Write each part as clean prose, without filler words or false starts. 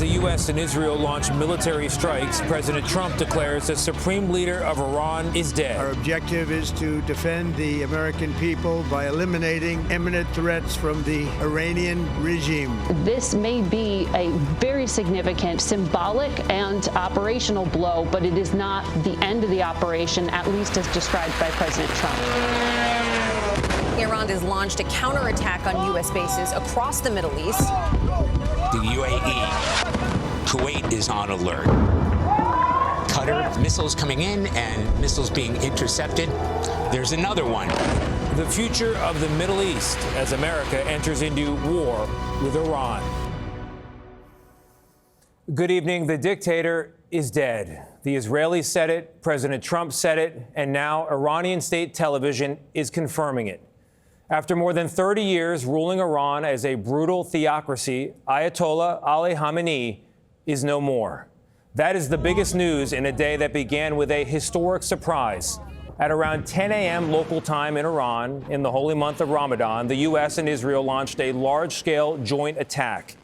the U.S. and Israel launch military strikes, President Trump declares the supreme leader of Iran is dead. Our objective is to defend the American people by eliminating imminent threats from the Iranian regime. This may be a very significant symbolic and operational blow, but it is not the end of the operation, at least as described by President Trump. Iran has launched a counterattack on U.S. bases across the Middle East. The UAE, Kuwait is on alert. Qatar, missiles coming in and missiles being intercepted. There's another one. The future of the Middle East as America enters into war with Iran. Good evening. The dictator is dead. The Israelis said it, President Trump said it, and now Iranian state television is confirming it. After more than 30 years ruling Iran as a brutal theocracy, Ayatollah Ali Khamenei is no more. That is the biggest news in a day that began with a historic surprise. At around 10 a.m. local time in Iran, in the holy month of Ramadan, the U.S. and Israel launched a large-scale joint attack.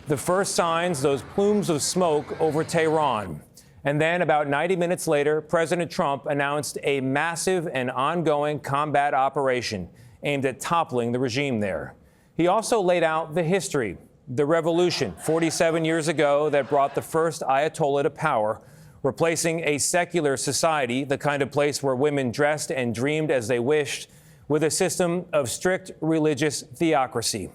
The first signs, those plumes of smoke over Tehran. And then about 90 minutes later, President Trump announced a massive and ongoing combat operation aimed at toppling the regime there. He also laid out the history, the revolution 47 years ago that brought the first Ayatollah to power, replacing a secular society, the kind of place where women dressed and dreamed as they wished, with a system of strict religious theocracy.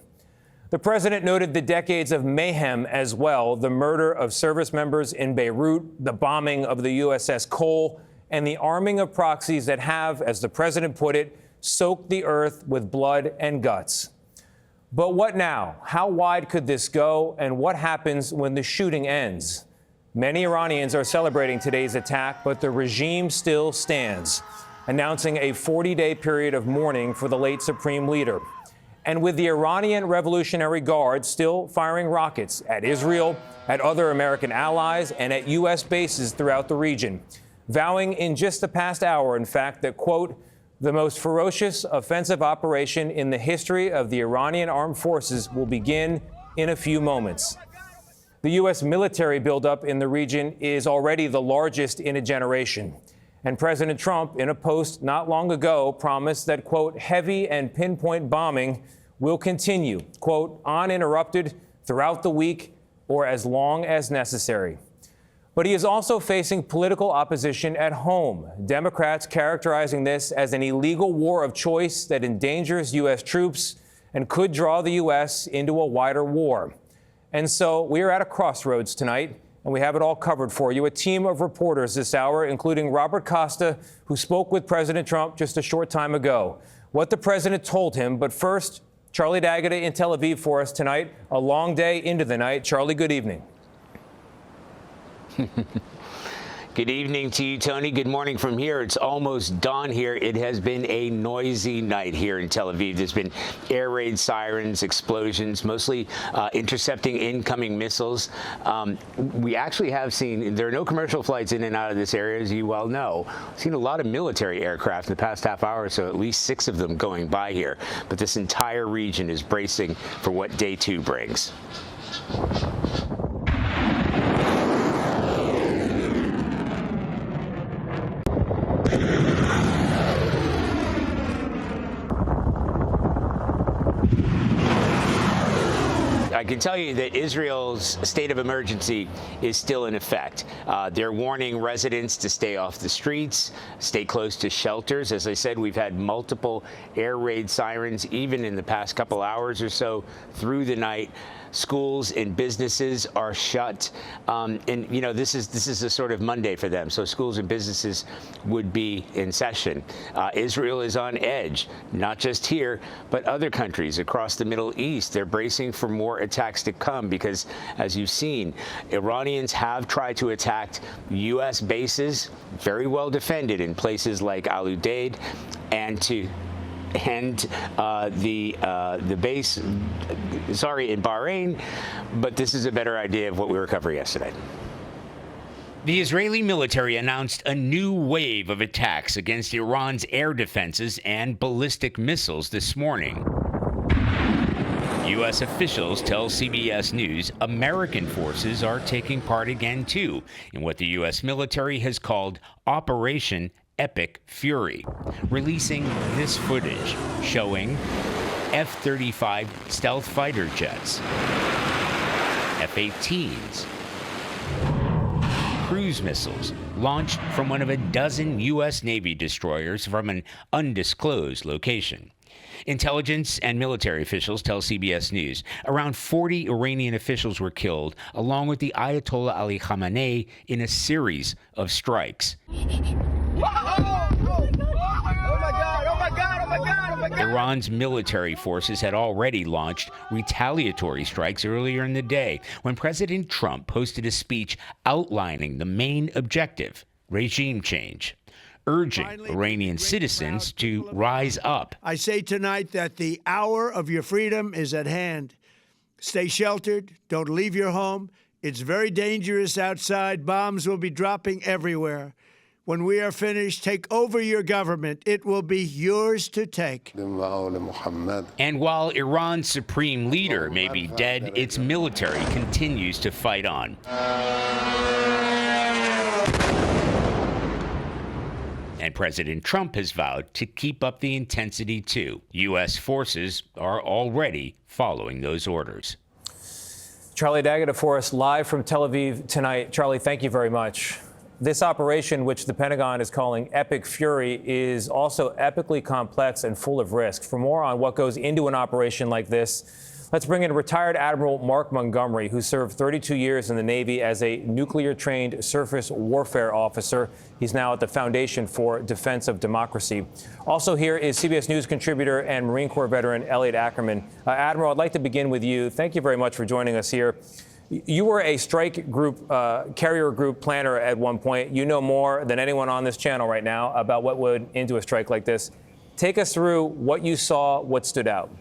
The president noted the decades of mayhem as well, the murder of service members in Beirut, the bombing of the USS Cole, and the arming of proxies that have, as the president put it, soaked the earth with blood and guts. But what now? How wide could this go? And what happens when the shooting ends? Many Iranians are celebrating today's attack, but the regime still stands, announcing a 40-day period of mourning for the late supreme leader. And with the Iranian Revolutionary Guard still firing rockets at Israel, at other American allies, and at U.S. bases throughout the region, vowing in just the past hour, in fact, that, quote, the most ferocious offensive operation in the history of the Iranian armed forces will begin in a few moments. The U.S. military buildup in the region is already the largest in a generation. And President Trump, in a post not long ago, promised that, quote, heavy and pinpoint bombing will continue, quote, uninterrupted throughout the week or as long as necessary. But he is also facing political opposition at home. Democrats characterizing this as an illegal war of choice that endangers U.S. troops and could draw the U.S. into a wider war. And so we are at a crossroads tonight, and we have it all covered for you. A team of reporters this hour, including Robert Costa, who spoke with President Trump just a short time ago. What the president told him. But first, Charlie D'Agata in Tel Aviv for us tonight. A long day into the night. Charlie, good evening. Good evening to you, Tony. Good morning from here. It's almost dawn here. It has been a noisy night here in Tel Aviv. There's been air raid sirens, explosions, mostly intercepting incoming missiles. We actually have seen, there are no commercial flights in and out of this area, as you well know. We've seen a lot of military aircraft in the past half hour or so, at least 6 of them going by here. But this entire region is bracing for what day 2 brings. I can tell you that Israel's state of emergency is still in effect. They're warning residents to stay off the streets, stay close to shelters. As I said, we've had multiple air raid sirens, even in the past couple hours or so through the night. Schools and businesses are shut. And, you know, this is a sort of Monday for them. So schools and businesses would be in session. Israel is on edge, not just here, but other countries across the Middle East. They're bracing for more attacks to come because, as you've seen, Iranians have tried to attack U.S. bases, very well defended in places like Al Udeid, and the base, in Bahrain, but this is a better idea of what we were covering yesterday. The Israeli military announced a new wave of attacks against Iran's air defenses and ballistic missiles this morning. U.S. officials tell CBS News American forces are taking part again, too, in what the U.S. military has called Operation Epic Fury, releasing this footage showing F-35 stealth fighter jets, F-18s, cruise missiles launched from one of a dozen U.S. Navy destroyers from an undisclosed location. Intelligence and military officials tell CBS News around 40 Iranian officials were killed, along with the Ayatollah Ali Khamenei, in a series of strikes. Iran's military forces had already launched retaliatory strikes earlier in the day when President Trump posted a speech outlining the main objective, regime change, urging Iranian citizens to rise up. I say tonight that the hour of your freedom is at hand. Stay sheltered. Don't leave your home. It's very dangerous outside. Bombs will be dropping everywhere. When we are finished, take over your government. It will be yours to take. And while Iran's supreme leader may be dead, its military continues to fight on. And President Trump has vowed to keep up the intensity, too. U.S. forces are already following those orders. Charlie D'Agata for us live from Tel Aviv tonight. Charlie, thank you very much. This operation, which the Pentagon is calling Epic Fury, is also epically complex and full of risk. For more on what goes into an operation like this, let's bring in retired Admiral Mark Montgomery, who served 32 years in the Navy as a nuclear-trained surface warfare officer. He's now at the Foundation for Defense of Democracy. Also here is CBS News contributor and Marine Corps veteran Elliot Ackerman. Admiral, I'd like to begin with you. Thank you very much for joining us here. You were a strike group, carrier group planner at one point. You know more than anyone on this channel right now about what would into a strike like this. Take us through what you saw, what stood out.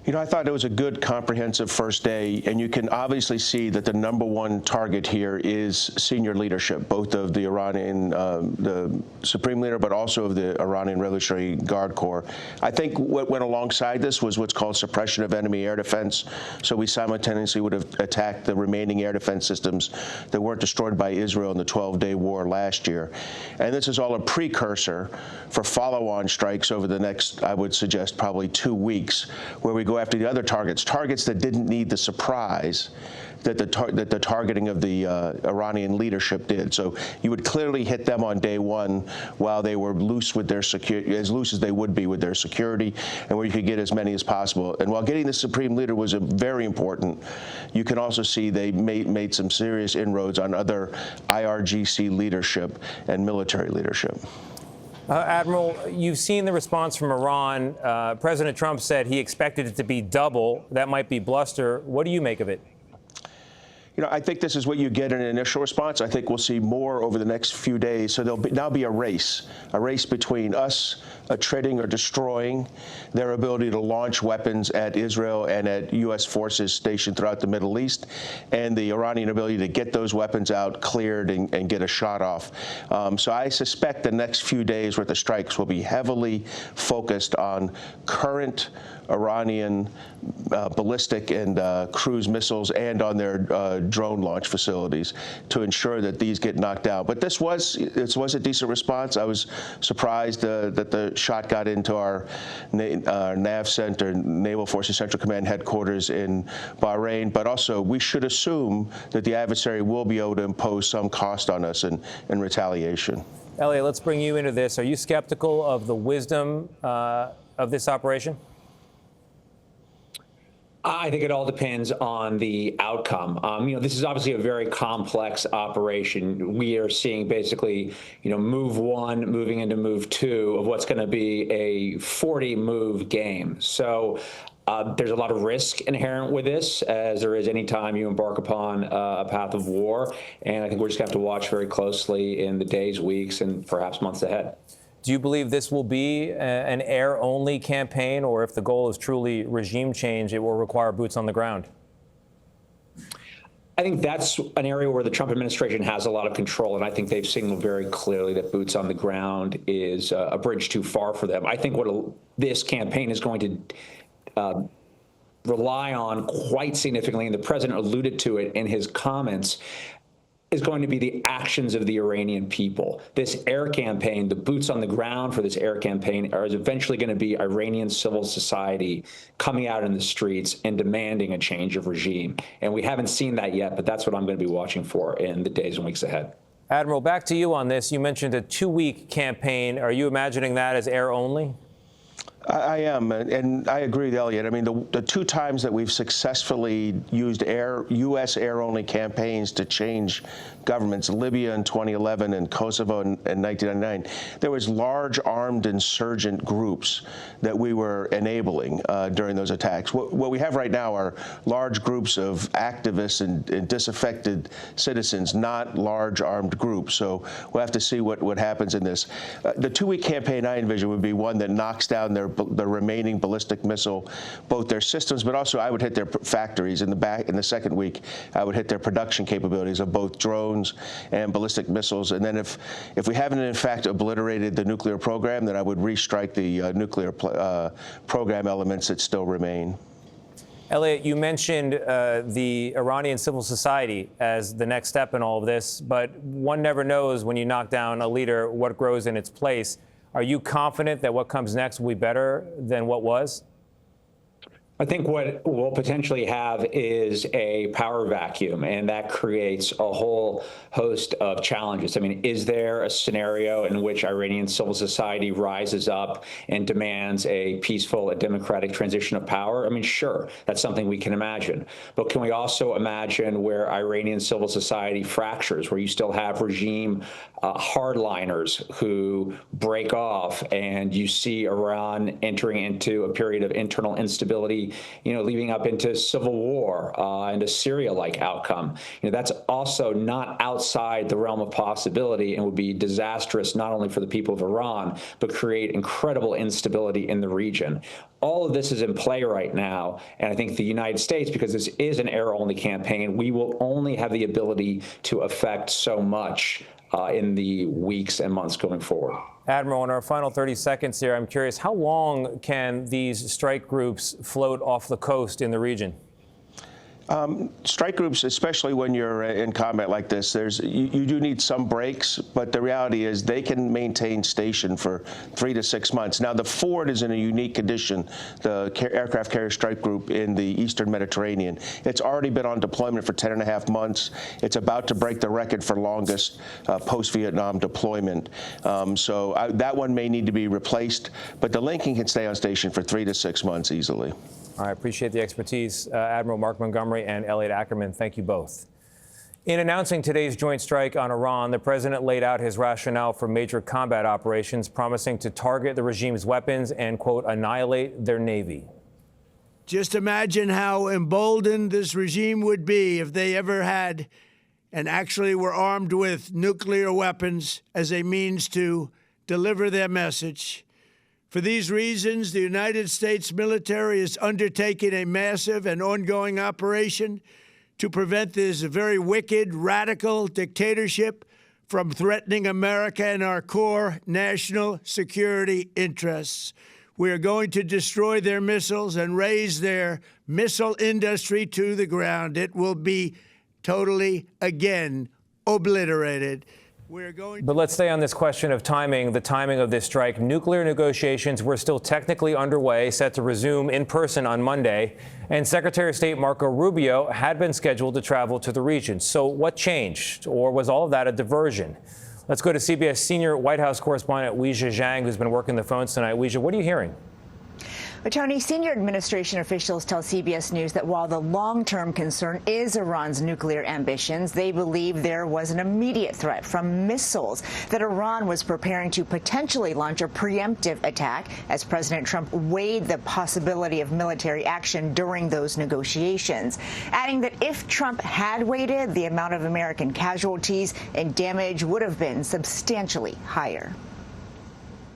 You know, I thought it was a good, comprehensive first day, and you can obviously see that the number one target here is senior leadership, both of the Iranian, the Supreme Leader, but also of the Iranian Revolutionary Guard Corps. I think what went alongside this was what's called suppression of enemy air defense. So we simultaneously would have attacked the remaining air defense systems that weren't destroyed by Israel in the 12-day war last year. And this is all a precursor for follow-on strikes over the next, I would suggest, probably 2 weeks, where we go after the other targets that didn't need the surprise that the targeting of the Iranian leadership did. So you would clearly hit them on day one while they were loose with their security, as loose as they would be with their security, and where you could get as many as possible. And while getting the Supreme Leader was very important, you can also see they made some serious inroads on other IRGC leadership and military leadership. Admiral, you've seen the response from Iran. President Trump said he expected it to be double. That might be bluster. What do you make of it? You know, I think this is what you get in an initial response. I think we'll see more over the next few days. So there'll now be a race between us treading or destroying their ability to launch weapons at Israel and at U.S. forces stationed throughout the Middle East, and the Iranian ability to get those weapons out, cleared, and get a shot off. So I suspect the next few days worth of strikes will be heavily focused on current Iranian ballistic and cruise missiles and on their drone launch facilities to ensure that these get knocked out. But this was a decent response. I was surprised that the shot got into our NAV Center, Naval Forces Central Command headquarters in Bahrain. But also, we should assume that the adversary will be able to impose some cost on us in retaliation. Elliot, let's bring you into this. Are you skeptical of the wisdom of this operation? I think it all depends on the outcome. This is obviously a very complex operation. We are seeing basically, move one moving into move two of what's going to be a 40-move game. So there's a lot of risk inherent with this, as there is any time you embark upon a path of war. And I think we're just going to have to watch very closely in the days, weeks, and perhaps months ahead. Do you believe this will be an air-only campaign, or if the goal is truly regime change, it will require boots on the ground? I think that's an area where the Trump administration has a lot of control, and I think they've signaled very clearly that boots on the ground is a bridge too far for them. I think what this campaign is going to rely on quite significantly, and the president alluded to it in his comments, is going to be the actions of the Iranian people. This air campaign, the boots on the ground for this air campaign, is eventually going to be Iranian civil society coming out in the streets and demanding a change of regime. And we haven't seen that yet, but that's what I'm going to be watching for in the days and weeks ahead. Admiral, back to you on this. You mentioned a 2-week campaign. Are you imagining that as air only? I am, and I agree with Elliot. I mean, the 2 times that we've successfully used U.S. air-only campaigns to change governments, Libya in 2011 and Kosovo in 1999, there was large armed insurgent groups that we were enabling during those attacks. What we have right now are large groups of activists and disaffected citizens, not large armed groups. So we'll have to see what happens in this. The 2-week campaign I envision would be one that knocks down their remaining ballistic missile, both their systems, but also I would hit their factories. In the second week, I would hit their production capabilities of both drones and ballistic missiles. And then if we haven't in fact obliterated the nuclear program, then I would restrike the nuclear program elements that still remain. Elliot, you mentioned the Iranian civil society as the next step in all of this, but one never knows when you knock down a leader what grows in its place. Are you confident that what comes next will be better than what was? I think what we'll potentially have is a power vacuum, and that creates a whole host of challenges. I mean, is there a scenario in which Iranian civil society rises up and demands a peaceful, a democratic transition of power? I mean, sure, that's something we can imagine. But can we also imagine where Iranian civil society fractures, where you still have regime hardliners who break off, and you see Iran entering into a period of internal instability, leading up into civil war and a Syria-like outcome? That's also not outside the realm of possibility and would be disastrous not only for the people of Iran, but create incredible instability in the region. All of this is in play right now, and I think the United States, because this is an air-only campaign, we will only have the ability to affect so much in the weeks and months going forward. Admiral, in our final 30 seconds here, I'm curious, how long can these strike groups float off the coast in the region? Strike groups, especially when you're in combat like this, you do need some breaks, but the reality is they can maintain station for 3 to 6 months. Now, the Ford is in a unique condition, the aircraft carrier strike group in the Eastern Mediterranean. It's already been on deployment for 10.5 months. It's about to break the record for longest post-Vietnam deployment. So that one may need to be replaced, but the Lincoln can stay on station for 3 to 6 months easily. I appreciate the expertise. Admiral Mark Montgomery and Elliot Ackerman, thank you both. In announcing today's joint strike on Iran, the president laid out his rationale for major combat operations, promising to target the regime's weapons and, quote, annihilate their navy. Just imagine how emboldened this regime would be if they ever had and actually were armed with nuclear weapons as a means to deliver their message. For these reasons, the United States military is undertaking a massive and ongoing operation to prevent this very wicked, radical dictatorship from threatening America and our core national security interests. We are going to destroy their missiles and raise their missile industry to the ground. It will be totally, again, obliterated. But let's stay on this question of timing, the timing of this strike. Nuclear negotiations were still technically underway, set to resume in person on Monday, and Secretary of State Marco Rubio had been scheduled to travel to the region. So what changed, or was all of that a diversion? Let's go to CBS senior White House correspondent Weijia Zhang, who's been working the phones tonight. Weijia, what are you hearing? Tony, senior administration officials tell CBS News that while the long-term concern is Iran's nuclear ambitions, they believe there was an immediate threat from missiles, that Iran was preparing to potentially launch a preemptive attack as President Trump weighed the possibility of military action during those negotiations, adding that if Trump had waited, the amount of American casualties and damage would have been substantially higher.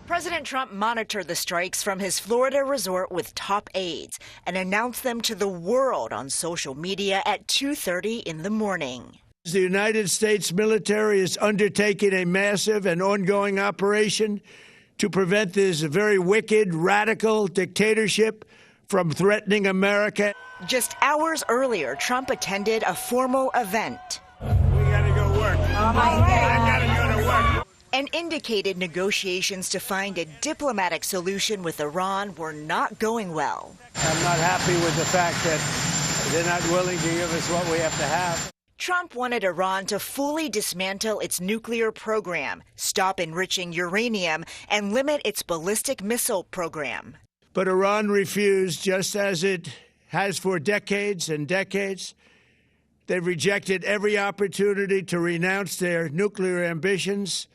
President Trump monitored the strikes from his Florida resort with top aides and announced them to the world on social media at 2:30 in the morning. The United States military is undertaking a massive and ongoing operation to prevent this very wicked, radical dictatorship from threatening America. Just hours earlier, Trump attended a formal event. We gotta go work. Oh my God. I gotta go to work. And indicated negotiations to find a diplomatic solution with Iran were not going well. I'm not happy with the fact that they're not willing to give us what we have to have. Trump wanted Iran to fully dismantle its nuclear program, stop enriching uranium, and limit its ballistic missile program. But Iran refused, just as it has for decades and decades. They've rejected every opportunity to renounce their nuclear ambitions,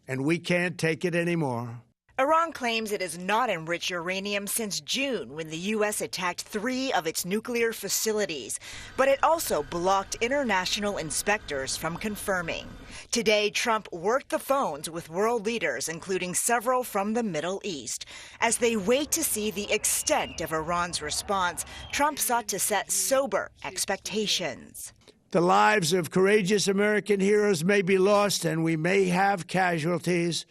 and we can't take it anymore. Iran claims it has not enriched uranium since June, when the U.S. attacked 3 of its nuclear facilities. But it also blocked international inspectors from confirming. Today, Trump worked the phones with world leaders, including several from the Middle East. As they wait to see the extent of Iran's response, Trump sought to set sober expectations. The lives of courageous American heroes may be lost, and we may have casualties.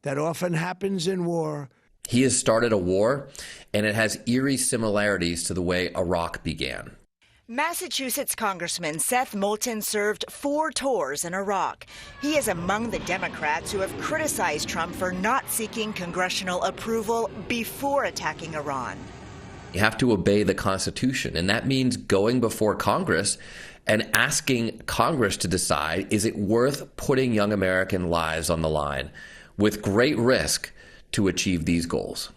That often happens in war. He has started a war, and it has eerie similarities to the way Iraq began. Massachusetts Congressman Seth Moulton served 4 tours in Iraq. He is among the Democrats who have criticized Trump for not seeking congressional approval before attacking Iran. You have to obey the Constitution, and that means going before Congress and asking Congress to decide, is it worth putting young American lives on the line with great risk to achieve these goals?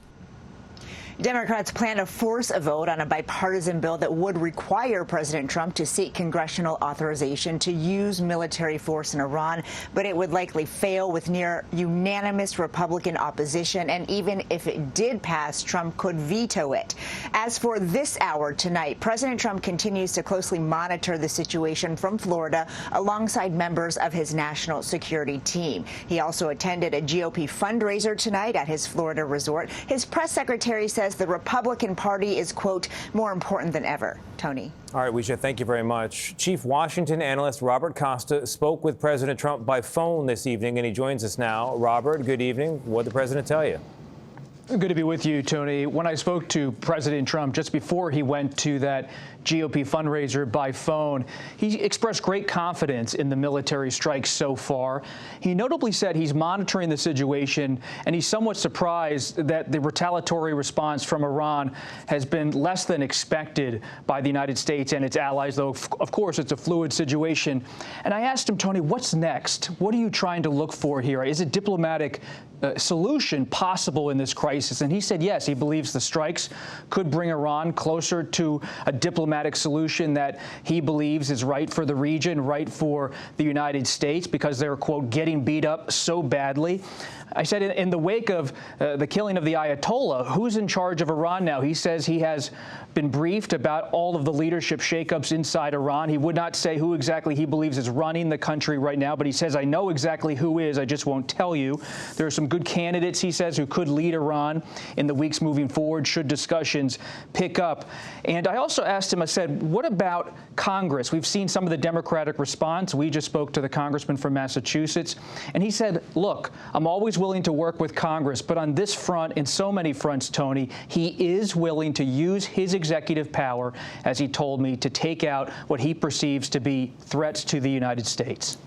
Democrats plan to force a vote on a bipartisan bill that would require President Trump to seek congressional authorization to use military force in Iran, but it would likely fail with near unanimous Republican opposition. And even if it did pass, Trump could veto it. As for this hour tonight, President Trump continues to closely monitor the situation from Florida alongside members of his national security team. He also attended a GOP fundraiser tonight at his Florida resort. His press secretary says the Republican Party is, quote, more important than ever. Tony. All right, Weisha, thank you very much. Chief Washington analyst Robert Costa spoke with President Trump by phone this evening, and he joins us now. Robert, good evening. What did the president tell you? Good to be with you, Tony. When I spoke to President Trump just before he went to that GOP fundraiser by phone, he expressed great confidence in the military strikes so far. He notably said he's monitoring the situation, and he's somewhat surprised that the retaliatory response from Iran has been less than expected by the United States and its allies, though, of course, it's a fluid situation. And I asked him, Tony, what's next? What are you trying to look for here? Is a diplomatic solution possible in this crisis? And he said, yes, he believes the strikes could bring Iran closer to a diplomatic solution that he believes is right for the region, right for the United States, because they're, quote, getting beat up so badly. I said, in the wake of the killing of the Ayatollah, who's in charge of Iran now? He says he has been briefed about all of the leadership shakeups inside Iran. He would not say who exactly he believes is running the country right now, but he says, I know exactly who is, I just won't tell you. There are some good candidates, he says, who could lead Iran in the weeks moving forward should discussions pick up. And I also asked him, I said, what about Congress? We've seen some of the Democratic response. We just spoke to the congressman from Massachusetts, and he said, look, I'm always willing to work with Congress, but on this front, in so many fronts, Tony, he is willing to use his executive power, as he told me, to take out what he perceives to be threats to the United States.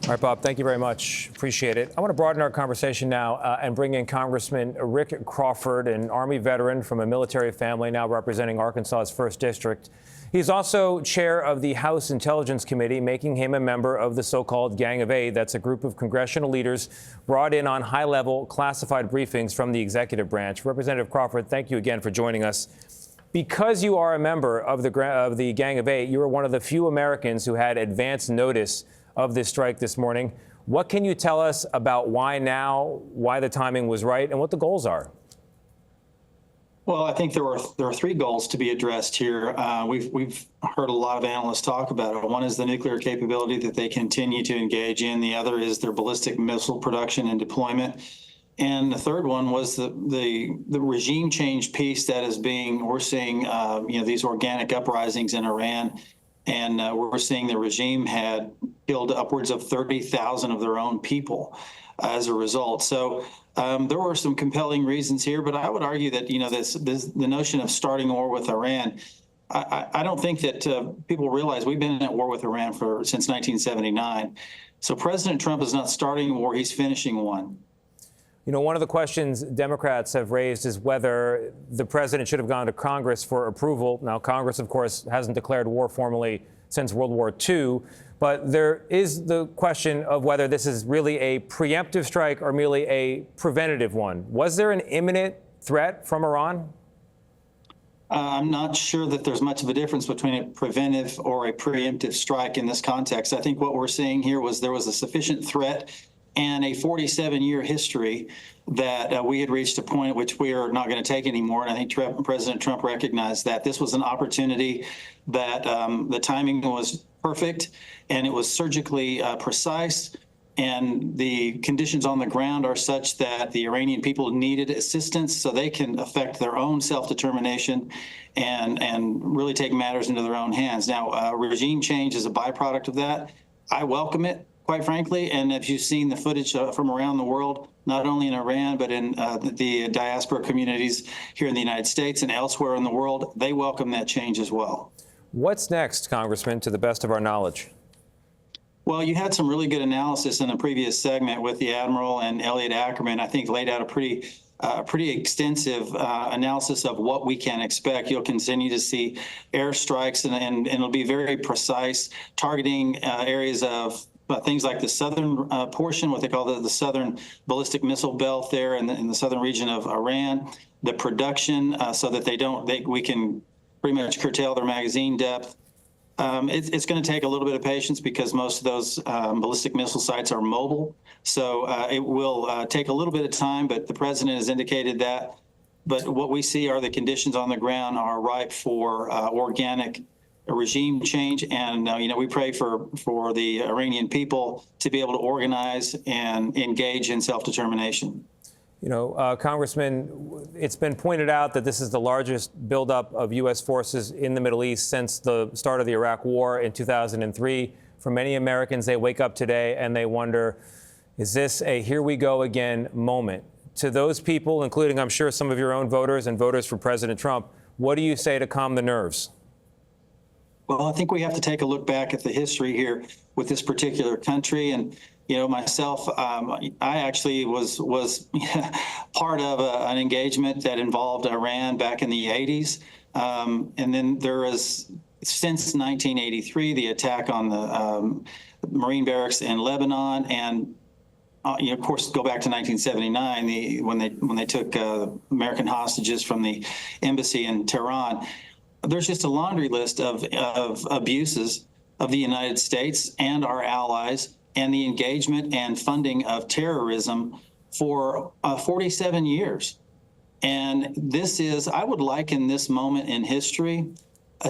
All right, Bob, thank you very much. Appreciate it. I want to broaden our conversation now and bring in Congressman Rick Crawford, an Army veteran from a military family now representing Arkansas's 1st District. He's also chair of the House Intelligence Committee, making him a member of the so-called Gang of Eight. That's a group of congressional leaders brought in on high-level classified briefings from the executive branch. Representative Crawford, thank you again for joining us. Because you are a member of the Gang of Eight, you are one of the few Americans who had advance notice of this strike this morning. What can you tell us about why now, why the timing was right, and what the goals are? Well, I think there are 3 goals to be addressed here. We've heard a lot of analysts talk about it. One is the nuclear capability that they continue to engage in. The other is their ballistic missile production and deployment. And the third one was the regime change piece that is we're seeing, these organic uprisings in Iran. And we're seeing the regime had killed upwards of 30,000 of their own people as a result. So There were some compelling reasons here, but I would argue that, the notion of starting a war with Iran, I don't think that people realize we've been at war with Iran since 1979. So President Trump is not starting a war, he's finishing one. One of the questions Democrats have raised is whether the president should have gone to Congress for approval. Now, Congress, of course, hasn't declared war formally since World War II. But there is the question of whether this is really a preemptive strike or merely a preventative one. Was there an imminent threat from Iran? I'm not sure that there's much of a difference between a preventive or a preemptive strike in this context. I think what we're seeing here was there was a sufficient threat and a 47-year history that we had reached a point at which we are not going to take anymore. And I think President Trump recognized that this was an opportunity that the timing was perfect and it was surgically precise. And the conditions on the ground are such that the Iranian people needed assistance so they can affect their own self-determination and really take matters into their own hands. Now, regime change is a byproduct of that. I welcome it, quite frankly. And if you've seen the footage from around the world, not only in Iran, but in the diaspora communities here in the United States and elsewhere in the world, they welcome that change as well. What's next, Congressman, to the best of our knowledge? Well, you had some really good analysis in a previous segment with the Admiral and Elliot Ackerman. I think laid out a pretty extensive analysis of what we can expect. You'll continue to see airstrikes, and it'll be very precise, targeting areas of things like the southern portion, what they call the southern ballistic missile belt there in the southern region of Iran, the production so that we can pretty much curtail their magazine depth. It's going to take a little bit of patience because most of those ballistic missile sites are mobile. So it will take a little bit of time, but the president has indicated that. But what we see are the conditions on the ground are ripe for organic regime change. And, we pray for the Iranian people to be able to organize and engage in self-determination. Congressman, it's been pointed out that this is the largest buildup of U.S. forces in the Middle East since the start of the Iraq War in 2003. For many Americans, they wake up today and they wonder, is this a here we go again moment? To those people, including, I'm sure, some of your own voters and voters for President Trump, what do you say to calm the nerves? Well, I think we have to take a look back at the history here with this particular country. And myself, I actually was part of an engagement that involved Iran back in the 80s. And then there was, since 1983, the attack on the Marine barracks in Lebanon. And, of course, go back to 1979, when they took American hostages from the embassy in Tehran. There's just a laundry list of abuses of the United States and our allies and the engagement and funding of terrorism for 47 years. And this is, I would liken this moment in history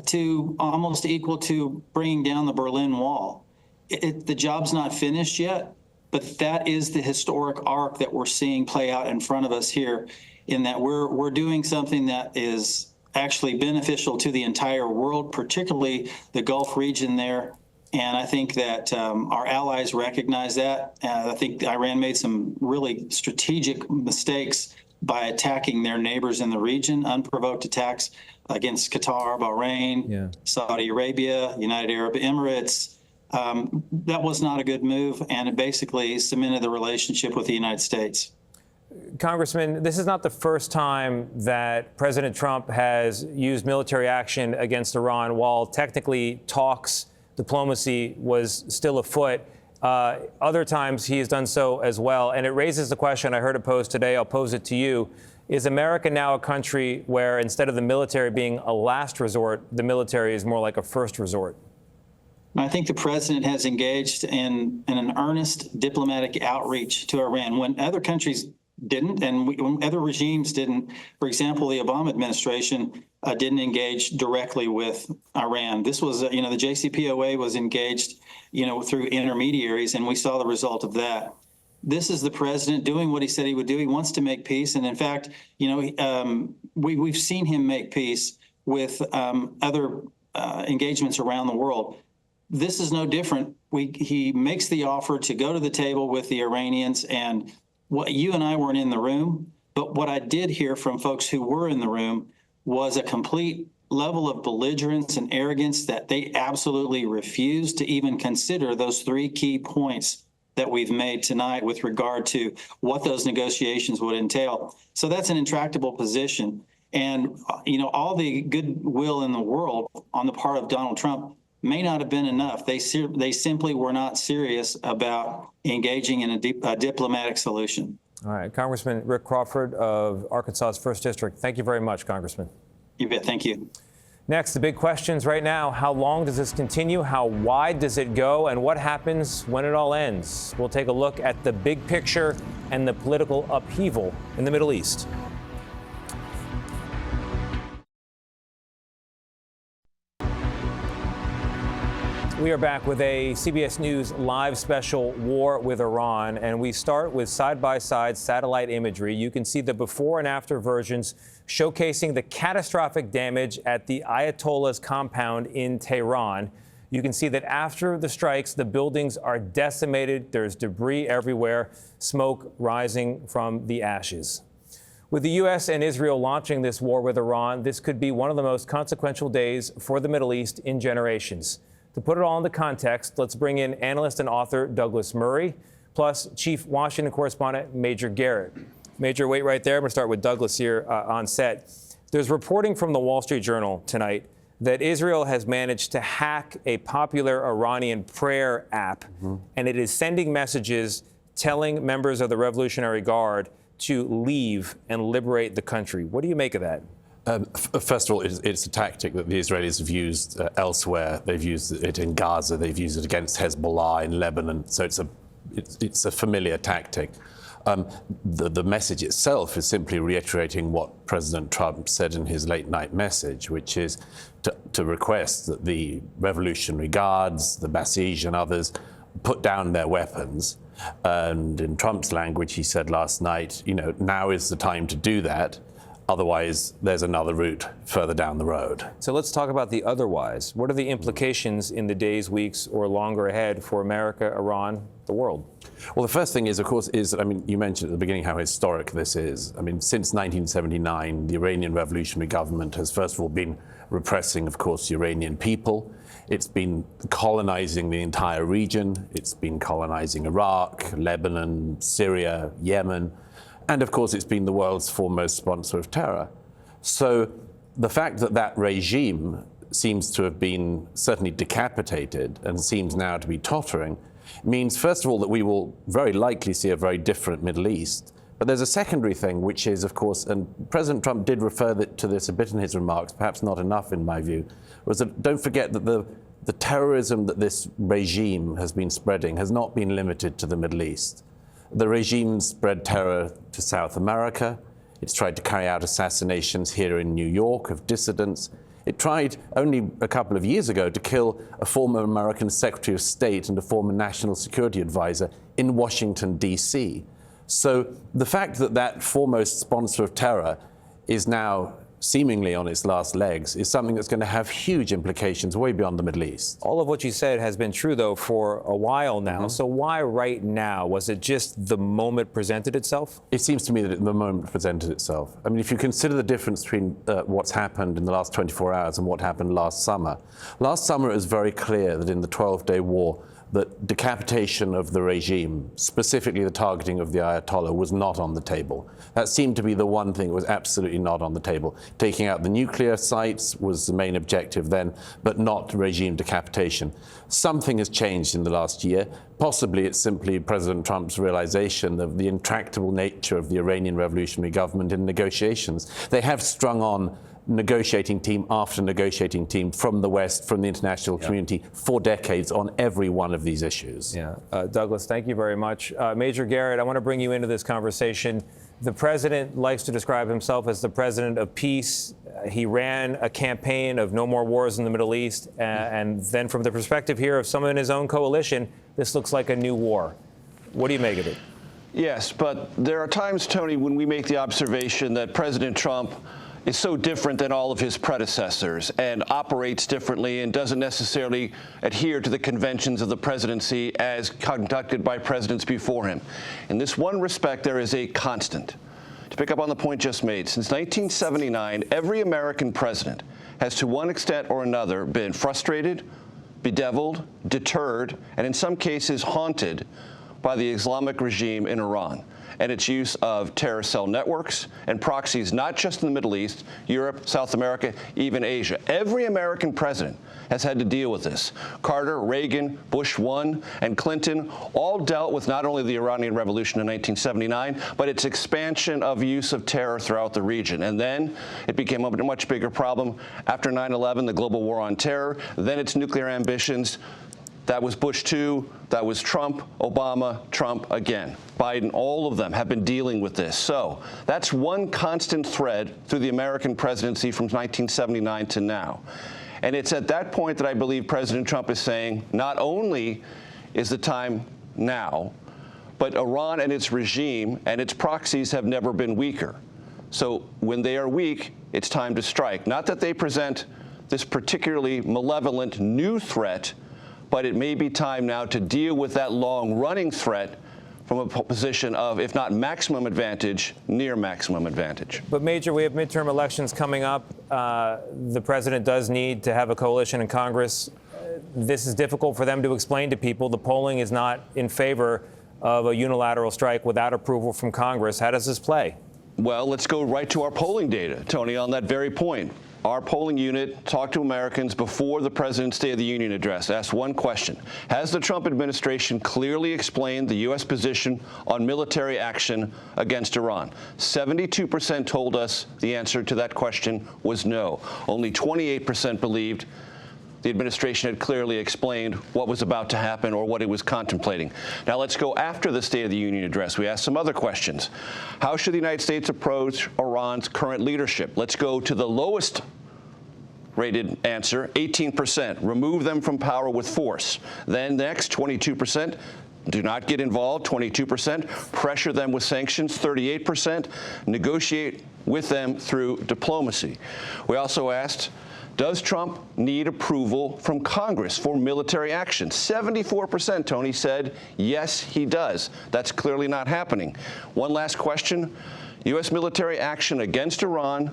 to almost equal to bringing down the Berlin Wall. The job's not finished yet, but that is the historic arc that we're seeing play out in front of us here, in that we're doing something that is actually beneficial to the entire world, particularly the Gulf region there. And I think that our allies recognize that. I think Iran made some really strategic mistakes by attacking their neighbors in the region, unprovoked attacks against Qatar, Bahrain, Saudi Arabia, United Arab Emirates. That was not a good move, and it basically cemented the relationship with the United States. Congressman, this is not the first time that President Trump has used military action against Iran while technically talks, diplomacy was still afoot. Other times he has done so as well. And it raises the question, I heard it posed today, I'll pose it to you. Is America now a country where instead of the military being a last resort, the military is more like a first resort? I think the president has engaged in an earnest diplomatic outreach to Iran when other countries didn't, and when other regimes didn't. For example, the Obama administration didn't engage directly with Iran. This was, the JCPOA was engaged, through intermediaries, and we saw the result of that. This is the president doing what he said he would do. He wants to make peace, and in fact, we've seen him make peace with other engagements around the world. This is no different. He makes the offer to go to the table with the Iranians and what you and I weren't in the room, but what I did hear from folks who were in the room was a complete level of belligerence and arrogance that they absolutely refused to even consider those three key points that we've made tonight with regard to what those negotiations would entail. So that's an intractable position. And, all the goodwill in the world on the part of Donald Trump may not have been enough. They simply were not serious about engaging in a diplomatic solution. All right. Congressman Rick Crawford of Arkansas's 1st District. Thank you very much, Congressman. You bet. Thank you. Next, the big questions right now. How long does this continue? How wide does it go? And what happens when it all ends? We'll take a look at the big picture and the political upheaval in the Middle East. We are back with a CBS News live special, War with Iran, and we start with side-by-side satellite imagery. You can see the before and after versions showcasing the catastrophic damage at the Ayatollah's compound in Tehran. You can see that after the strikes, the buildings are decimated. There's debris everywhere, smoke rising from the ashes. With the U.S. and Israel launching this war with Iran, this could be one of the most consequential days for the Middle East in generations. To put it all into context, let's bring in analyst and author Douglas Murray, plus Chief Washington Correspondent Major Garrett. Major, wait right there. I'm going to start with Douglas here on set. There's reporting from the Wall Street Journal tonight that Israel has managed to hack a popular Iranian prayer app, and it is sending messages telling members of the Revolutionary Guard to leave and liberate the country. What do you make of that? First of all, it's a tactic that the Israelis have used elsewhere. They've used it in Gaza. They've used it against Hezbollah in Lebanon. So it's a familiar tactic. The message itself is simply reiterating what President Trump said in his late night message, which is to request that the Revolutionary Guards, the Basij and others put down their weapons. And in Trump's language, he said last night, now is the time to do that. Otherwise, there's another route further down the road. So let's talk about the otherwise. What are the implications in the days, weeks, or longer ahead for America, Iran, the world? Well, the first thing is, of course, you mentioned at the beginning how historic this is. Since 1979, the Iranian revolutionary government has, first of all, been repressing, of course, the Iranian people. It's been colonizing the entire region. It's been colonizing Iraq, Lebanon, Syria, Yemen. And of course, it's been the world's foremost sponsor of terror. So the fact that that regime seems to have been certainly decapitated and seems now to be tottering means, first of all, that we will very likely see a very different Middle East. But there's a secondary thing, which is, of course, and President Trump did refer to this a bit in his remarks, perhaps not enough in my view, was that don't forget that the terrorism that this regime has been spreading has not been limited to the Middle East. The regime spread terror to South America. It's tried to carry out assassinations here in New York of dissidents. It tried only a couple of years ago to kill a former American Secretary of State and a former National Security Advisor in Washington, D.C. So the fact that that foremost sponsor of terror is now seemingly on its last legs is something that's going to have huge implications way beyond the Middle East. All of what you said has been true, though, for a while now. So why right now? Was it just the moment presented itself? It seems to me that the moment presented itself. If you consider the difference between what's happened in the last 24 hours and what happened last summer it was very clear that in the 12-day war, that decapitation of the regime, specifically the targeting of the Ayatollah, was not on the table. That seemed to be the one thing that was absolutely not on the table. Taking out the nuclear sites was the main objective then, but not regime decapitation. Something has changed in the last year. Possibly it's simply President Trump's realization of the intractable nature of the Iranian revolutionary government in negotiations. They have strung on negotiating team after negotiating team from the West, from the international community for decades on every one of these issues. Douglas, thank you very much. Major Garrett, I want to bring you into this conversation. The president likes to describe himself as the president of peace. He ran a campaign of no more wars in the Middle East. And then from the perspective here of someone in his own coalition, this looks like a new war. What do you make of it? Yes, but there are times, Tony, when we make the observation that President Trump is so different than all of his predecessors and operates differently and doesn't necessarily adhere to the conventions of the presidency as conducted by presidents before him. In this one respect, there is a constant. To pick up on the point just made, since 1979, every American president has to one extent or another been frustrated, bedeviled, deterred, and in some cases haunted by the Islamic regime in Iran and its use of terror cell networks and proxies, not just in the Middle East, Europe, South America, even Asia. Every American president has had to deal with this. Carter, Reagan, Bush 1, and Clinton all dealt with not only the Iranian Revolution in 1979, but its expansion of use of terror throughout the region. And then it became a much bigger problem after 9/11, the global war on terror, then its nuclear ambitions. That was Bush 2, that was Trump, Obama, Trump again. Biden, all of them have been dealing with this. So that's one constant thread through the American presidency from 1979 to now. And it's at that point that I believe President Trump is saying not only is the time now, but Iran and its regime and its proxies have never been weaker. So when they are weak, it's time to strike. Not that they present this particularly malevolent new threat, but it may be time now to deal with that long-running threat from a position of, if not maximum advantage, near maximum advantage. But, Major, we have midterm elections coming up. The president does need to have a coalition in Congress. This is difficult for them to explain to people. The polling is not in favor of a unilateral strike without approval from Congress. How does this play? Well, let's go right to our polling data, Tony, on that very point. Our polling unit talked to Americans before the President's State of the Union address, asked one question. Has the Trump administration clearly explained the U.S. position on military action against Iran? 72% told us the answer to that question was no. Only 28% believed the administration had clearly explained what was about to happen or what it was contemplating. Now let's go after the State of the Union address. We asked some other questions. How should the United States approach Iran's current leadership? Let's go to the lowest rated answer, 18%. Remove them from power with force. Then next, 22%. Do not get involved, 22%. Pressure them with sanctions, 38%. Negotiate with them through diplomacy. We also asked, does Trump need approval from Congress for military action? 74%, Tony, said, yes, he does. That's clearly not happening. One last question. U.S. military action against Iran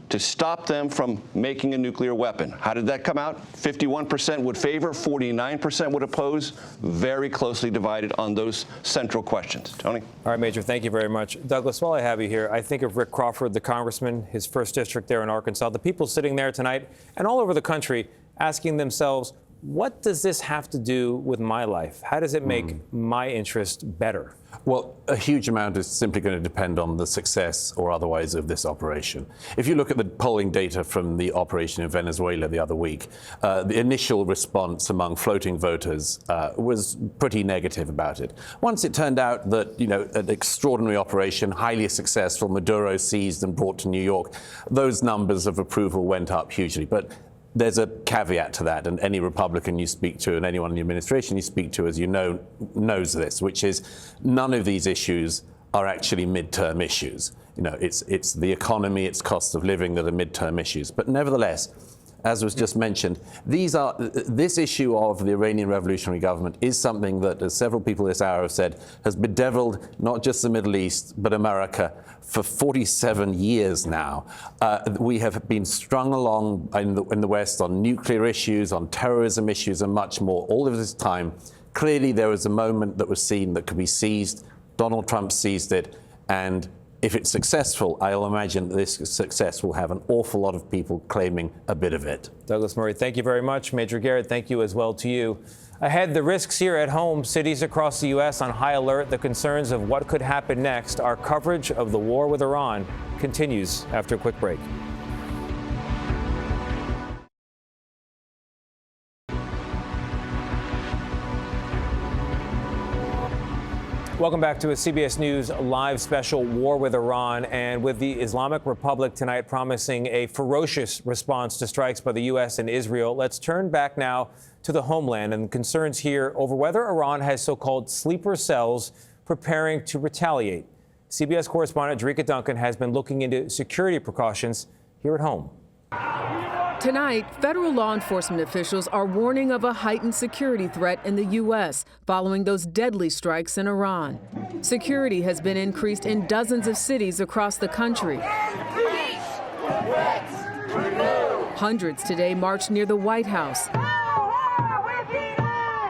to stop them from making a nuclear weapon. How did that come out? 51% would favor, 49% would oppose. Very closely divided on those central questions. Tony? All right, Major, thank you very much. Douglas, while I have you here, I think of Rick Crawford, the congressman, his first district there in Arkansas, the people sitting there tonight and all over the country asking themselves, what does this have to do with my life? How does it make my interest better? Well, a huge amount is simply going to depend on the success or otherwise of this operation. If you look at the polling data from the operation in Venezuela the other week, the initial response among floating voters was pretty negative about it. Once it turned out that, an extraordinary operation, highly successful, Maduro seized and brought to New York, those numbers of approval went up hugely. But there's a caveat to that, and any Republican you speak to and anyone in the administration you speak to, as you know, knows this, which is none of these issues are actually midterm issues. It's the economy, it's cost of living that are midterm issues. But nevertheless, as was just mentioned, this issue of the Iranian revolutionary government is something that, as several people this hour have said, has bedeviled not just the Middle East, but America for 47 years now. We have been strung along in the West on nuclear issues, on terrorism issues, and much more. All of this time, clearly there was a moment that was seen that could be seized. Donald Trump seized it, and if it's successful, I'll imagine that this success will have an awful lot of people claiming a bit of it. Douglas Murray, thank you very much. Major Garrett, thank you as well to you. Ahead, the risks here at home, cities across the U.S. on high alert, the concerns of what could happen next. Our coverage of the war with Iran continues after a quick break. Welcome back to a CBS News live special, War with Iran, and with the Islamic Republic tonight promising a ferocious response to strikes by the U.S. and Israel. Let's turn back now to the homeland and concerns here over whether Iran has so-called sleeper cells preparing to retaliate. CBS correspondent Drika Duncan has been looking into security precautions here at home. Tonight, federal law enforcement officials are warning of a heightened security threat in the U.S. following those deadly strikes in Iran. Security has been increased in dozens of cities across the country. Hundreds today marched near the White House.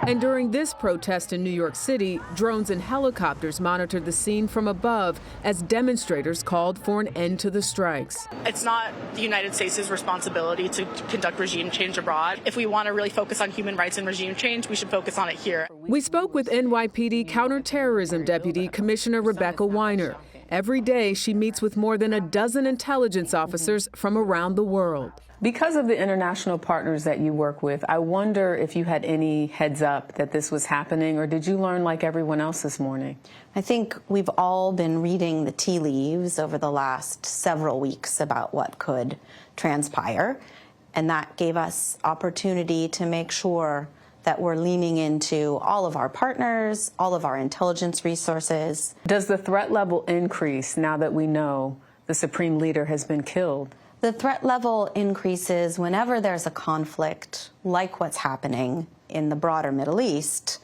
And during this protest in New York City, drones and helicopters monitored the scene from above as demonstrators called for an end to the strikes. It's not the United States' responsibility to conduct regime change abroad. If we want to really focus on human rights and regime change, we should focus on it here. We spoke with NYPD Counterterrorism Deputy Commissioner Rebecca Weiner. Every day, she meets with more than a dozen intelligence officers from around the world. Because of the international partners that you work with, I wonder if you had any heads up that this was happening, or did you learn like everyone else this morning? I think we've all been reading the tea leaves over the last several weeks about what could transpire, and that gave us opportunity to make sure that we're leaning into all of our partners, all of our intelligence resources. Does the threat level increase now that we know the supreme leader has been killed? The threat level increases whenever there's a conflict like what's happening in the broader Middle East,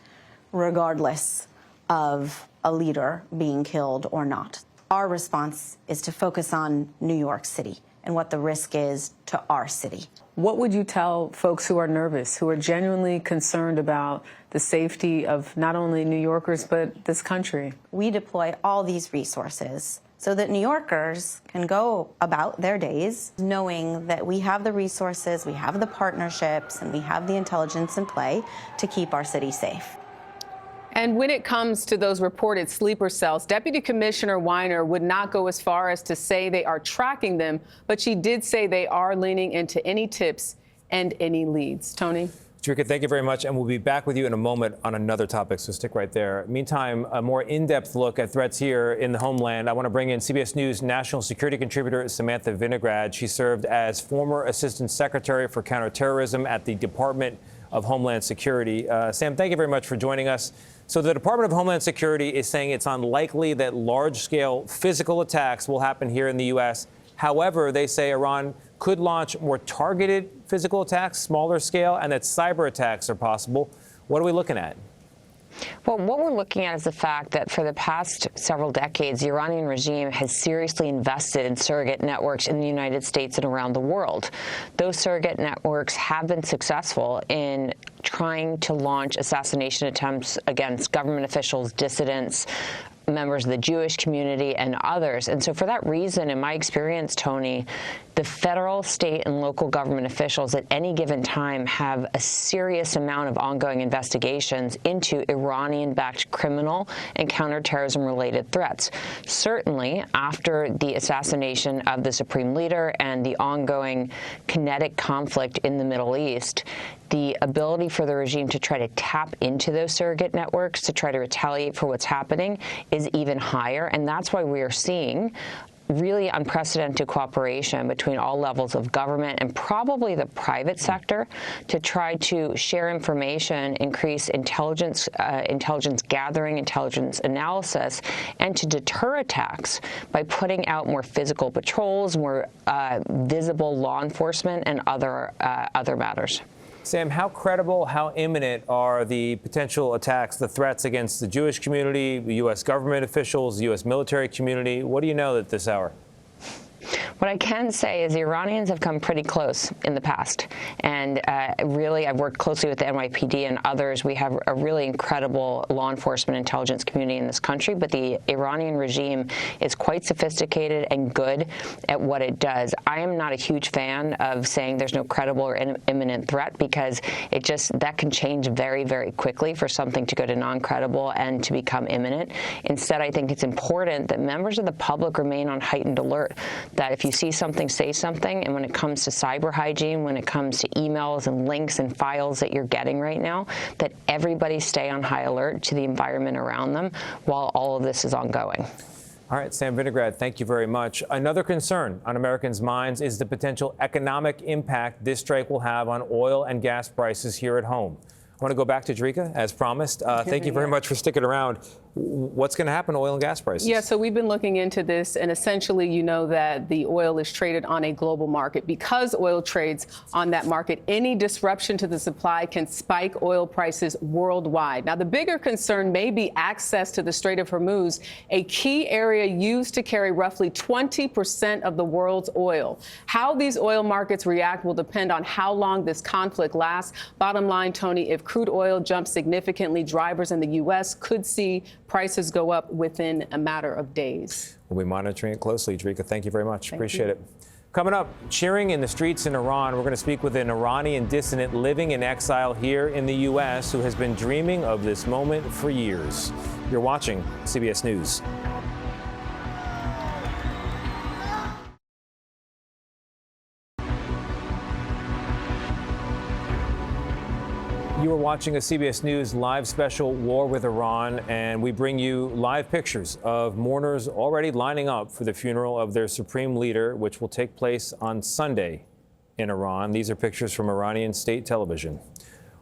regardless of a leader being killed or not. Our response is to focus on New York City and what the risk is to our city. What would you tell folks who are nervous, who are genuinely concerned about the safety of not only New Yorkers, but this country? We deploy all these resources so that New Yorkers can go about their days knowing that we have the resources, we have the partnerships, and we have the intelligence in play to keep our city safe. And when it comes to those reported sleeper cells, Deputy Commissioner Weiner would not go as far as to say they are tracking them, but she did say they are leaning into any tips and any leads. Tony? Jericka, thank you very much, and we'll be back with you in a moment on another topic, so stick right there. Meantime, a more in-depth look at threats here in the homeland. I want to bring in CBS News national security contributor Samantha Vinograd. She served as former Assistant Secretary for Counterterrorism at the Department of Homeland Security. Sam, thank you very much for joining us. So the Department of Homeland Security is saying it's unlikely that large-scale physical attacks will happen here in the U.S. However, they say Iran could launch more targeted physical attacks, smaller scale, and that cyber attacks are possible. What are we looking at? Well, what we're looking at is the fact that for the past several decades, the Iranian regime has seriously invested in surrogate networks in the United States and around the world. Those surrogate networks have been successful in trying to launch assassination attempts against government officials, dissidents, members of the Jewish community, and others. And so for that reason, in my experience, Tony, the federal, state, and local government officials at any given time have a serious amount of ongoing investigations into Iranian-backed criminal and counterterrorism-related threats. Certainly, after the assassination of the supreme leader and the ongoing kinetic conflict in the Middle East, the ability for the regime to try to tap into those surrogate networks to try to retaliate for what's happening is even higher. And that's why we are seeing really unprecedented cooperation between all levels of government and probably the private sector to try to share information, increase intelligence gathering, intelligence analysis, and to deter attacks by putting out more physical patrols, more visible law enforcement, and other matters. Sam, how credible, how imminent are the potential attacks, the threats against the Jewish community, the U.S. government officials, the U.S. military community? What do you know at this hour? What I can say is the Iranians have come pretty close in the past. And really, I've worked closely with the NYPD and others. We have a really incredible law enforcement intelligence community in this country. But the Iranian regime is quite sophisticated and good at what it does. I am not a huge fan of saying there's no credible or imminent threat, because that can change very, very quickly for something to go to non-credible and to become imminent. Instead, I think it's important that members of the public remain on heightened alert, that if you see something, say something. And when it comes to cyber hygiene, when it comes to emails and links and files that you're getting right now, that everybody stay on high alert to the environment around them while all of this is ongoing. All right, Sam Vinograd, thank you very much. Another concern on Americans' minds is the potential economic impact this strike will have on oil and gas prices here at home. I want to go back to Drika, as promised. Thank you very much for sticking around. What's going to happen to oil and gas prices? Yeah, so we've been looking into this, and essentially, you know that the oil is traded on a global market. Because oil trades on that market, any disruption to the supply can spike oil prices worldwide. Now, the bigger concern may be access to the Strait of Hormuz, a key area used to carry roughly 20% of the world's oil. How these oil markets react will depend on how long this conflict lasts. Bottom line, Tony, if crude oil jumps significantly, drivers in the U.S. could see prices go up within a matter of days. We'll be monitoring it closely. Drika, thank you very much. Appreciate it. Coming up, cheering in the streets in Iran, we're going to speak with an Iranian dissident living in exile here in the U.S. who has been dreaming of this moment for years. You're watching CBS News. You are watching a CBS News live special, War with Iran, and we bring you live pictures of mourners already lining up for the funeral of their supreme leader, which will take place on Sunday in Iran. These are pictures from Iranian state television.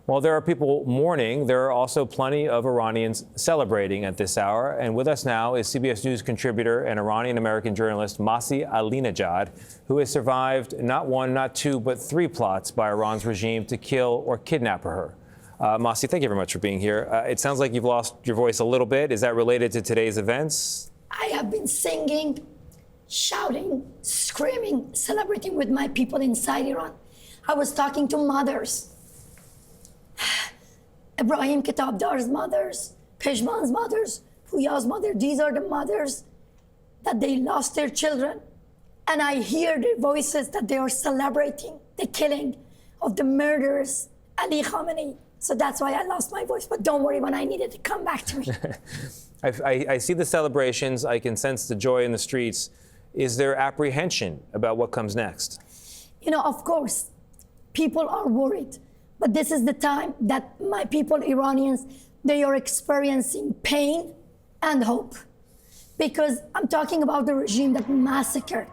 While there are people mourning, there are also plenty of Iranians celebrating at this hour. And with us now is CBS News contributor and Iranian-American journalist Masih Alinejad, who has survived not one, not two, but 3 plots by Iran's regime to kill or kidnap her. Masih, thank you very much for being here. It sounds like you've lost your voice a little bit. Is that related to today's events? I have been singing, shouting, screaming, celebrating with my people inside Iran. I was talking to mothers. Ibrahim Kitabdar's mothers, Peshman's mothers, Puya's mother. These are the mothers that they lost their children. And I hear their voices that they are celebrating the killing of the murderers, Ali Khamenei. So that's why I lost my voice. But don't worry, when I need it to come back to me. I see the celebrations. I can sense the joy in the streets. Is there apprehension about what comes next? You know, of course, people are worried. But this is the time that my people, Iranians, they are experiencing pain and hope. Because I'm talking about the regime that massacred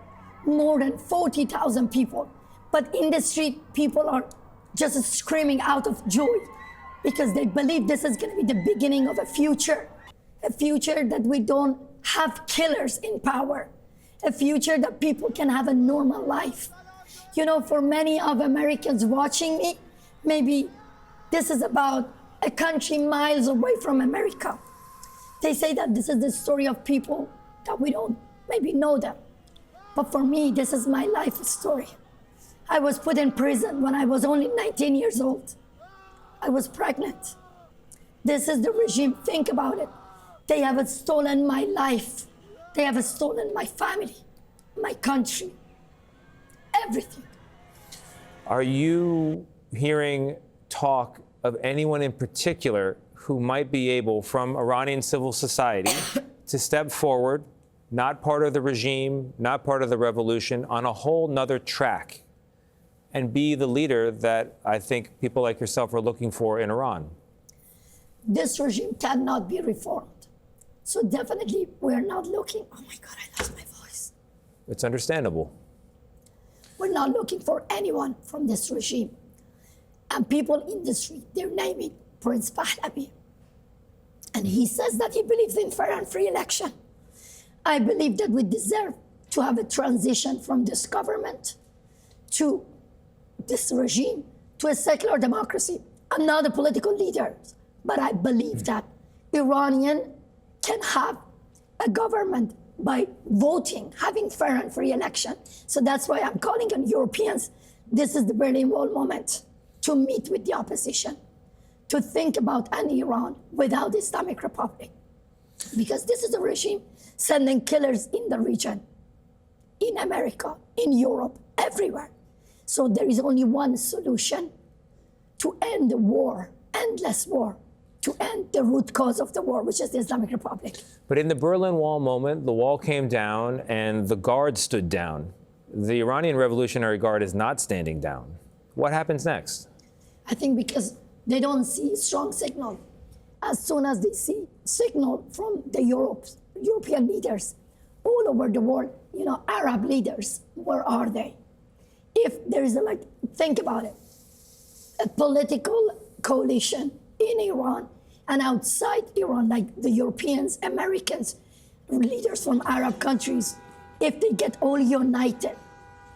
more than 40,000 people. But in the street, people are just screaming out of joy because they believe this is going to be the beginning of a future that we don't have killers in power, a future that people can have a normal life. You know, for many of Americans watching me, maybe this is about a country miles away from America. They say that this is the story of people that we don't maybe know them. But for me, this is my life story. I was put in prison when I was only 19 years old. I was pregnant. This is the regime. Think about it. They have stolen my life. They have stolen my family, my country, everything. Are you hearing talk of anyone in particular who might be able, from Iranian civil society, to step forward, not part of the regime, not part of the revolution, on a whole nother track, and be the leader that I think people like yourself are looking for in Iran? This regime cannot be reformed. So definitely we're not looking, oh my God, I lost my voice. It's understandable. We're not looking for anyone from this regime. And people in the street, they're naming Prince Pahlavi. And he says that he believes in fair and free election. I believe that we deserve to have a transition from this government to this regime, to a secular democracy. I'm not a political leader, but I believe that Iranian can have a government by voting, having fair and free election. So that's why I'm calling on Europeans. This is the Berlin Wall moment to meet with the opposition, to think about an Iran without the Islamic Republic. Because this is a regime sending killers in the region, in America, in Europe, everywhere. So there is only one solution to end the war, endless war, to end the root cause of the war, which is the Islamic Republic. But in the Berlin Wall moment, the wall came down and the Guard stood down. The Iranian Revolutionary Guard is not standing down. What happens next? I think because they don't see strong signal. As soon as they see signal from the European leaders all over the world, you know, Arab leaders, where are they? If there is think about it, a political coalition in Iran and outside Iran, like the Europeans, Americans, leaders from Arab countries, if they get all united,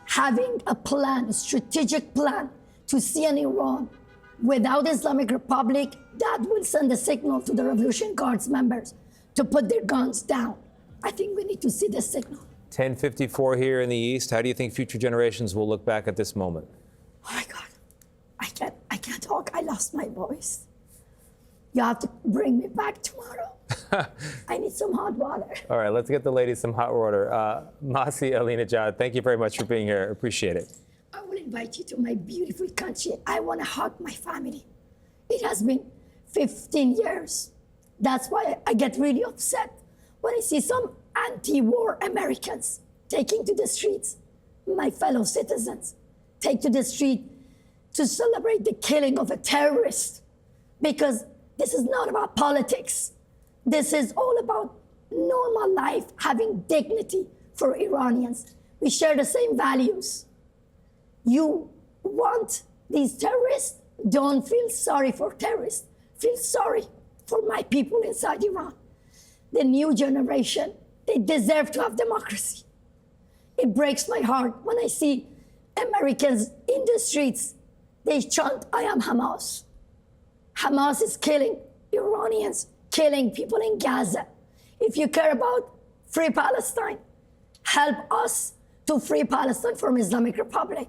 having a plan, a strategic plan to see an Iran without Islamic Republic, that will send a signal to the Revolution Guards members to put their guns down. I think we need to see this signal. 10:54 here in the East. How do you think future generations will look back at this moment? Oh my God, I can't talk. I lost my voice. You have to bring me back tomorrow. I need some hot water. All right, let's get the ladies some hot water. Masi Alinejad, thank you very much for being here. Appreciate it. I will invite you to my beautiful country. I want to hug my family. It has been 15 years. That's why I get really upset when I see some anti-war Americans taking to the streets, my fellow citizens, take to the street to celebrate the killing of a terrorist. Because this is not about politics. This is all about normal life, having dignity for Iranians. We share the same values. You want these terrorists? Don't feel sorry for terrorists. Feel sorry for my people inside Iran. The new generation, they deserve to have democracy. It breaks my heart when I see Americans in the streets. They chant, I am Hamas. Hamas is killing Iranians, killing people in Gaza. If you care about free Palestine, help us to free Palestine from Islamic Republic.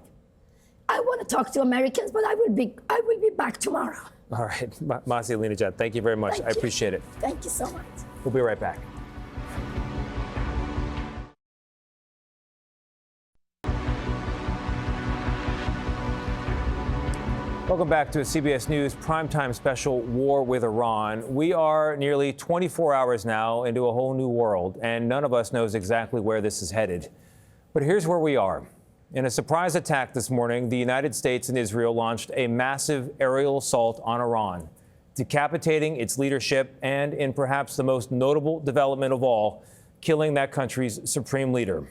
I want to talk to Americans, but I will be back tomorrow. All right, Masi Alinejad, thank you very much. I appreciate it. Thank you so much. We'll be right back. Welcome back to a CBS News primetime special, War with Iran. We are nearly 24 hours now into a whole new world, and none of us knows exactly where this is headed. But here's where we are. In a surprise attack this morning, the United States and Israel launched a massive aerial assault on Iran, decapitating its leadership and, in perhaps the most notable development of all, killing that country's supreme leader.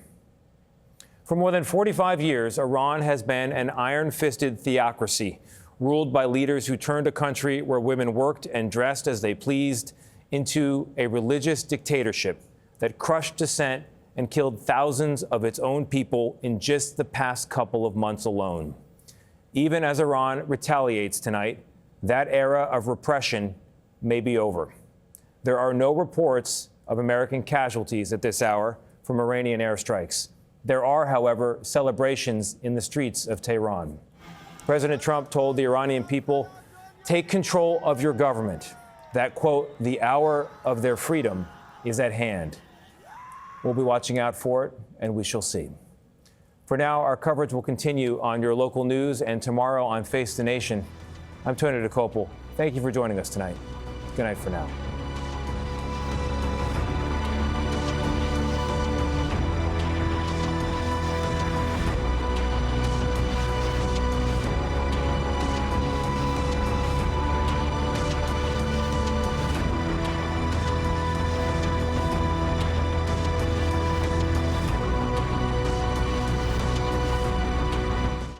For more than 45 years, Iran has been an iron-fisted theocracy, ruled by leaders who turned a country where women worked and dressed as they pleased into a religious dictatorship that crushed dissent and killed thousands of its own people in just the past couple of months alone. Even as Iran retaliates tonight, that era of repression may be over. There are no reports of American casualties at this hour from Iranian airstrikes. There are, however, celebrations in the streets of Tehran. President Trump told the Iranian people, take control of your government. That, quote, the hour of their freedom is at hand. We'll be watching out for it, and we shall see. For now, our coverage will continue on your local news and tomorrow on Face the Nation. I'm Tony Dokoupil. Thank you for joining us tonight. Good night for now.